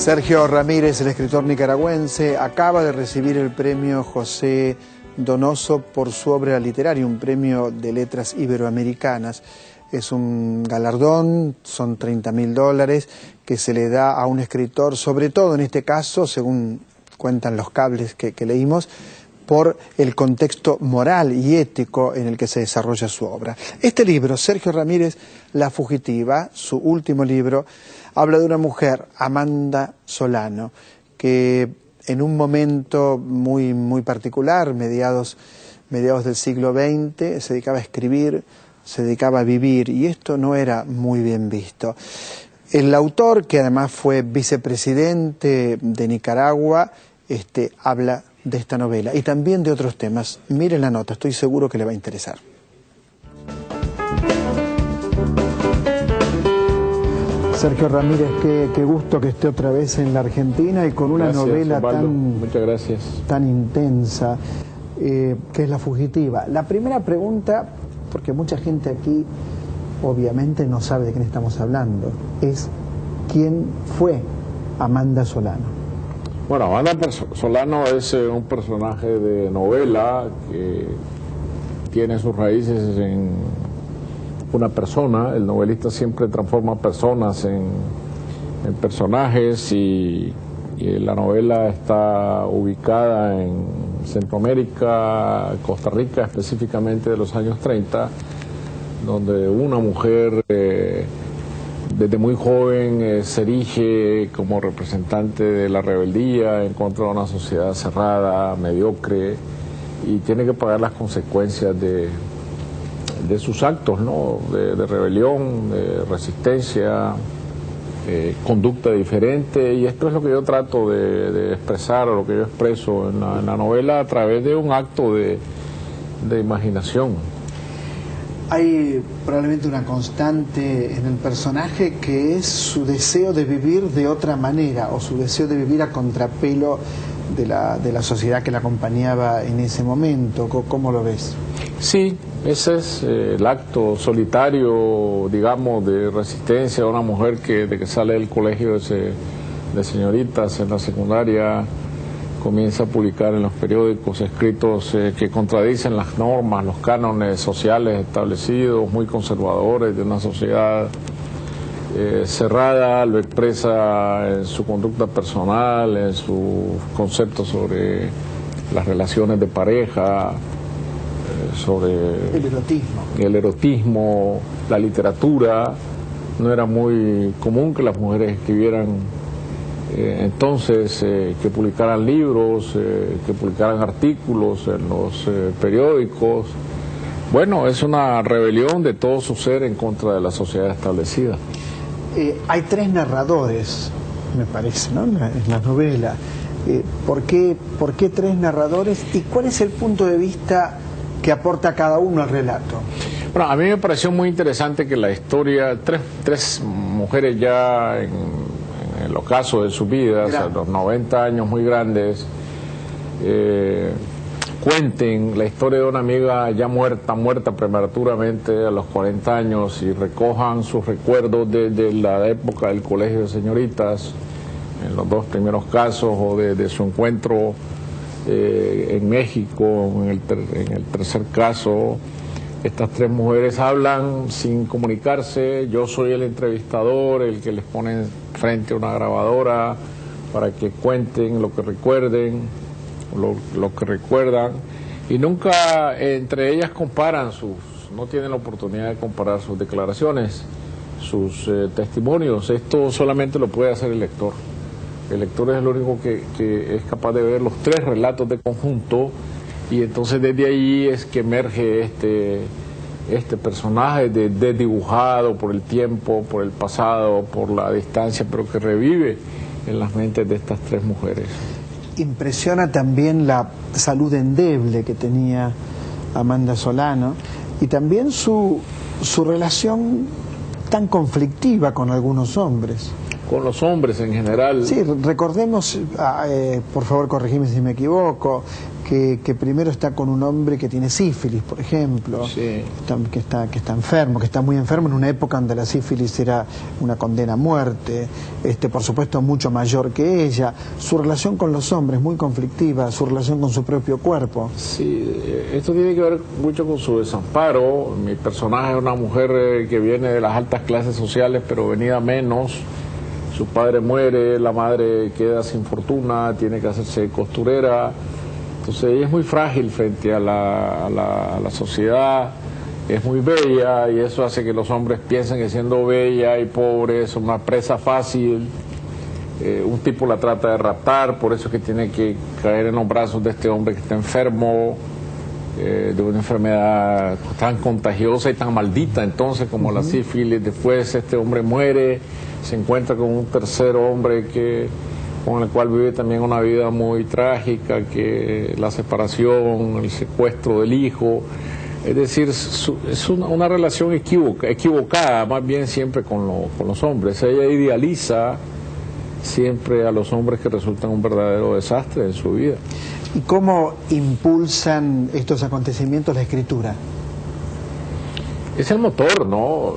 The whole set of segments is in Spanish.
Sergio Ramírez, el escritor nicaragüense, acaba de recibir el premio José Donoso por su obra literaria, un premio de letras iberoamericanas. Es un galardón, son $30.000 que se le da a un escritor, sobre todo en este caso, según cuentan los cables que leímos, por el contexto moral y ético en el que se desarrolla su obra. Este libro, Sergio Ramírez, La fugitiva, su último libro, habla de una mujer, Amanda Solano, que en un momento muy particular, mediados del siglo XX, se dedicaba a escribir, se dedicaba a vivir, y esto no era muy bien visto. El autor, que además fue vicepresidente de Nicaragua, habla de esta novela y también de otros temas. Miren la nota, estoy seguro que le va a interesar. Sergio Ramírez, qué gusto que esté otra vez en la Argentina y con una novela Muchas gracias. tan intensa, que es La fugitiva. La primera pregunta, porque mucha gente aquí obviamente no sabe de quién estamos hablando, es ¿quién fue Amanda Solano? Bueno, Amanda Solano es un personaje de novela que tiene sus raíces en una persona. El novelista siempre transforma personas en personajes y la novela está ubicada en Centroamérica, Costa Rica, específicamente de los años 30, donde una mujer desde muy joven se erige como representante de la rebeldía en contra de una sociedad cerrada, mediocre, y tiene que pagar las consecuencias de sus actos, ¿no? De rebelión, de resistencia, conducta diferente, y esto es lo que yo trato de expresar, o lo que yo expreso en la novela a través de un acto de imaginación. Hay probablemente una constante en el personaje que es su deseo de vivir de otra manera, o su deseo de vivir a contrapelo de la sociedad que la acompañaba en ese momento. ¿Cómo lo ves? Sí, ese es el acto solitario, digamos, de resistencia de una mujer que de que sale del colegio de señoritas en la secundaria comienza a publicar en los periódicos escritos que contradicen las normas, los cánones sociales establecidos, muy conservadores de una sociedad cerrada. Lo expresa en su conducta personal, en sus conceptos sobre las relaciones de pareja, sobre el erotismo, la literatura. No era muy común que las mujeres escribieran entonces, que publicaran libros, que publicaran artículos en los periódicos. Bueno, es una rebelión de todo su ser en contra de la sociedad establecida. Hay 3 narradores, me parece, ¿no? En la novela. ¿Por qué 3 narradores y cuál es el punto de vista que aporta cada uno al relato? Bueno, a mí me pareció muy interesante que la historia, tres mujeres ya en el ocaso de sus vidas, a los 90 años, muy grandes, cuenten la historia de una amiga ya muerta prematuramente a los 40 años, y recojan sus recuerdos de la época del colegio de señoritas, en los 2 primeros casos, o de su encuentro en México, en el tercer caso. Estas 3 mujeres hablan sin comunicarse. Yo soy el entrevistador, el que les pone frente a una grabadora para que cuenten lo que recuerden, lo que recuerdan, y nunca entre ellas comparan no tienen la oportunidad de comparar sus declaraciones, sus testimonios. Esto solamente lo puede hacer el lector. El lector es el único que es capaz de ver los 3 relatos de conjunto, y entonces desde ahí es que emerge este personaje desdibujado por el tiempo, por el pasado, por la distancia, pero que revive en las mentes de estas 3 mujeres. Impresiona también la salud endeble que tenía Amanda Solano y también su relación tan conflictiva con algunos hombres. Con los hombres en general. Sí, recordemos, por favor corregime si me equivoco, que primero está con un hombre que tiene sífilis, por ejemplo, sí, que está enfermo, que está muy enfermo en una época donde la sífilis era una condena a muerte, por supuesto mucho mayor que ella, su relación con los hombres muy conflictiva, su relación con su propio cuerpo. Sí, esto tiene que ver mucho con su desamparo. Mi personaje es una mujer que viene de las altas clases sociales, pero venida menos. Su padre muere, la madre queda sin fortuna, tiene que hacerse costurera. Entonces ella es muy frágil frente a la sociedad, es muy bella y eso hace que los hombres piensen que siendo bella y pobre es una presa fácil. Un tipo la trata de raptar, por eso es que tiene que caer en los brazos de este hombre que está enfermo, de una enfermedad tan contagiosa y tan maldita entonces como la sífilis. Después este hombre muere, se encuentra con un tercer hombre con el cual vive también una vida muy trágica, que la separación, el secuestro del hijo. Es decir, es una relación equivocada más bien siempre con los hombres. Ella idealiza siempre a los hombres que resultan un verdadero desastre en su vida. ¿Y cómo impulsan estos acontecimientos la escritura? Es el motor, ¿no?,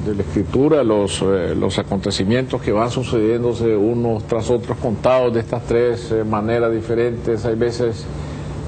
de la escritura, los acontecimientos que van sucediéndose unos tras otros, contados de estas tres maneras diferentes. Hay veces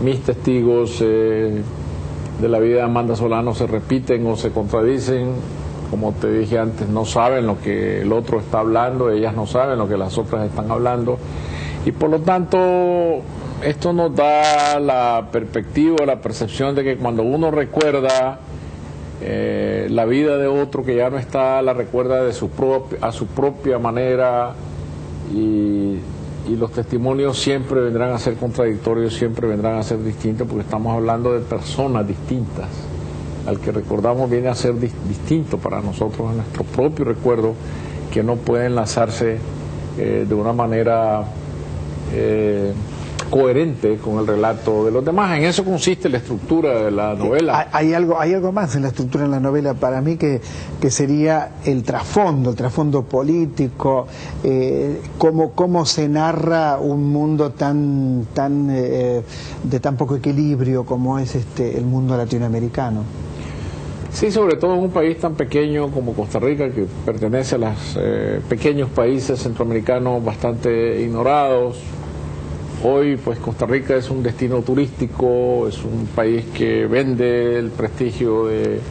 mis testigos de la vida de Amanda Solano se repiten o se contradicen. Como te dije antes, no saben lo que el otro está hablando, ellas no saben lo que las otras están hablando, y por lo tanto esto nos da la perspectiva, la percepción de que cuando uno recuerda la vida de otro que ya no está, la recuerda a su propia manera, y los testimonios siempre vendrán a ser contradictorios, siempre vendrán a ser distintos, porque estamos hablando de personas distintas. Al que recordamos viene a ser distinto para nosotros en nuestro propio recuerdo, que no puede enlazarse de una manera coherente con el relato de los demás. En eso consiste la estructura de la novela. Hay algo más en la estructura de la novela para mí que sería el trasfondo político, cómo se narra un mundo de tan poco equilibrio como es el mundo latinoamericano. Sí, sobre todo en un país tan pequeño como Costa Rica, que pertenece a los pequeños países centroamericanos bastante ignorados. Hoy pues Costa Rica es un destino turístico, es un país que vende el prestigio de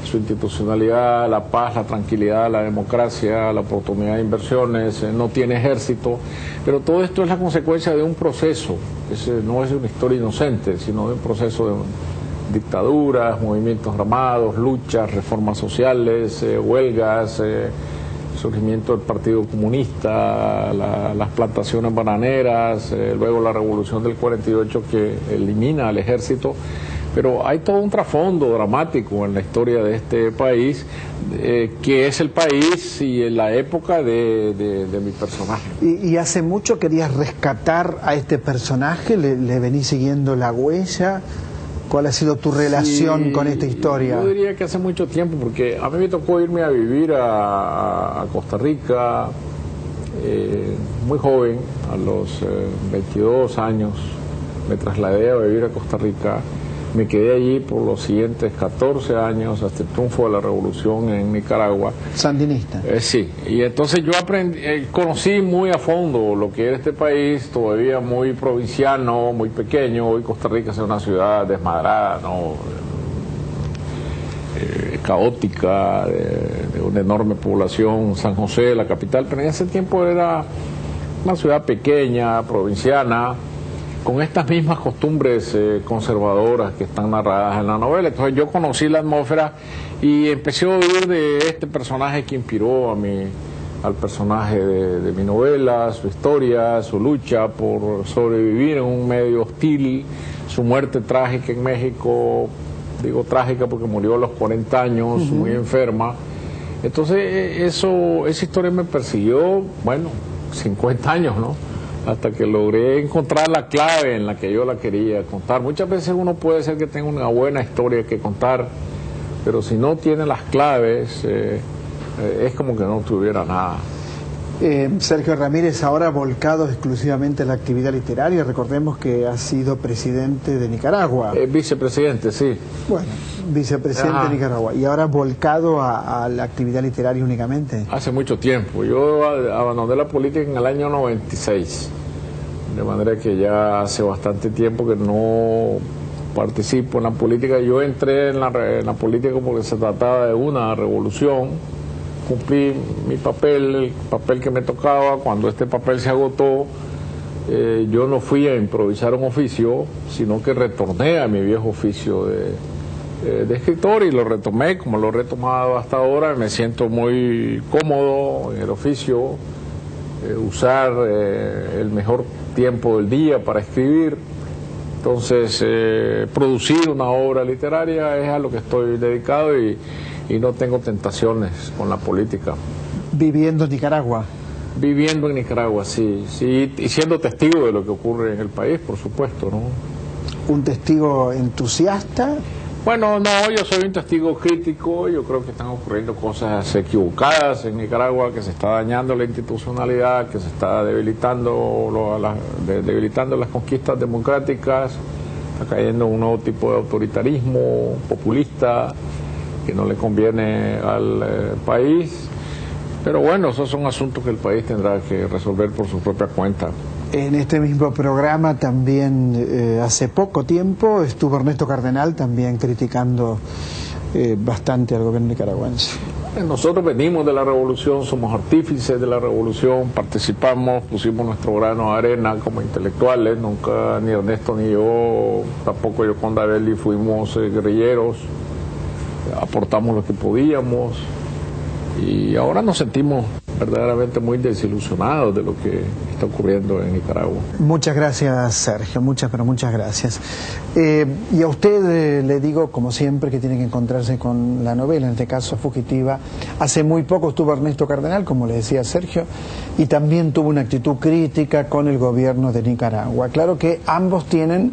su institucionalidad, la paz, la tranquilidad, la democracia, la oportunidad de inversiones, no tiene ejército, pero todo esto es la consecuencia de un proceso, no es una historia inocente, sino de un proceso de dictaduras, movimientos armados, luchas, reformas sociales, huelgas, surgimiento del Partido Comunista, las plantaciones bananeras, luego la revolución del 48 que elimina al ejército. Pero hay todo un trasfondo dramático en la historia de este país, que es el país y la época de mi personaje. ¿Y hace mucho querías rescatar a este personaje? ¿Le venís siguiendo la huella? ¿Cuál ha sido tu relación con esta historia? Yo diría que hace mucho tiempo, porque a mí me tocó irme a vivir a Costa Rica muy joven, a los 22 años. Me trasladé a vivir a Costa Rica. Me quedé allí por los siguientes 14 años hasta el triunfo de la revolución en Nicaragua. ¿Sandinista? Sí, y entonces yo conocí muy a fondo lo que era este país, todavía muy provinciano, muy pequeño. Hoy Costa Rica es una ciudad desmadrada, ¿no? Caótica, de una enorme población, San José, la capital, pero en ese tiempo era una ciudad pequeña, provinciana, con estas mismas costumbres conservadoras que están narradas en la novela. Entonces yo conocí la atmósfera y empecé a oír de este personaje que inspiró al personaje de mi novela, su historia, su lucha por sobrevivir en un medio hostil, su muerte trágica en México. Digo trágica porque murió a los 40 años, muy enferma. Entonces esa historia me persiguió, 50 años, ¿no? Hasta que logré encontrar la clave en la que yo la quería contar. Muchas veces uno puede ser que tenga una buena historia que contar, pero si no tiene las claves, es como que no tuviera nada. Sergio Ramírez, ahora volcado exclusivamente a la actividad literaria, recordemos que ha sido presidente de Nicaragua. Vicepresidente, sí. Bueno, vicepresidente de Nicaragua, y ahora volcado a la actividad literaria únicamente. Hace mucho tiempo. Yo abandoné la política en el año 96, de manera que ya hace bastante tiempo que no participo en la política. Yo entré en la política porque se trataba de una revolución. Cumplí mi papel, el papel que me tocaba. Cuando este papel se agotó, yo no fui a improvisar un oficio, sino que retorné a mi viejo oficio de escritor, y lo retomé como lo he retomado hasta ahora. Me siento muy cómodo en el oficio, usar el mejor tiempo del día para escribir. Entonces, producir una obra literaria es a lo que estoy dedicado, y no tengo tentaciones con la política. ¿Viviendo en Nicaragua? Viviendo en Nicaragua, sí, y siendo testigo de lo que ocurre en el país, por supuesto, ¿no? ¿Un testigo entusiasta? Bueno, no, yo soy un testigo crítico. Yo creo que están ocurriendo cosas equivocadas en Nicaragua, que se está dañando la institucionalidad, que se está debilitando las conquistas democráticas, está cayendo un nuevo tipo de autoritarismo populista que no le conviene al país. Pero bueno, esos son asuntos que el país tendrá que resolver por su propia cuenta. En este mismo programa también hace poco tiempo estuvo Ernesto Cardenal también criticando bastante al gobierno nicaragüense. Nosotros venimos de la revolución, somos artífices de la revolución, participamos, pusimos nuestro grano de arena como intelectuales. Nunca ni Ernesto ni yo, tampoco yo con Davelli, fuimos guerrilleros. Aportamos lo que podíamos, y ahora nos sentimos verdaderamente muy desilusionados de lo que está ocurriendo en Nicaragua. Muchas gracias, Sergio, pero muchas gracias. Y a usted le digo, como siempre, que tiene que encontrarse con la novela, en este caso Fugitiva. Hace muy poco estuvo Ernesto Cardenal, como le decía Sergio, y también tuvo una actitud crítica con el gobierno de Nicaragua. Claro que ambos tienen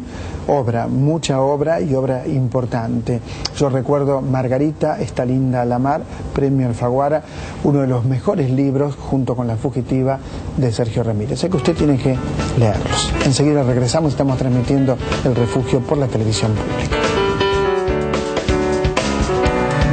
obra, mucha obra, y obra importante. Yo recuerdo Margarita, esta linda la mar, premio Alfaguara, uno de los mejores libros, junto con La Fugitiva, de Sergio Ramírez. Sé que usted tiene que leerlos. Enseguida regresamos, estamos transmitiendo El Refugio por la televisión pública.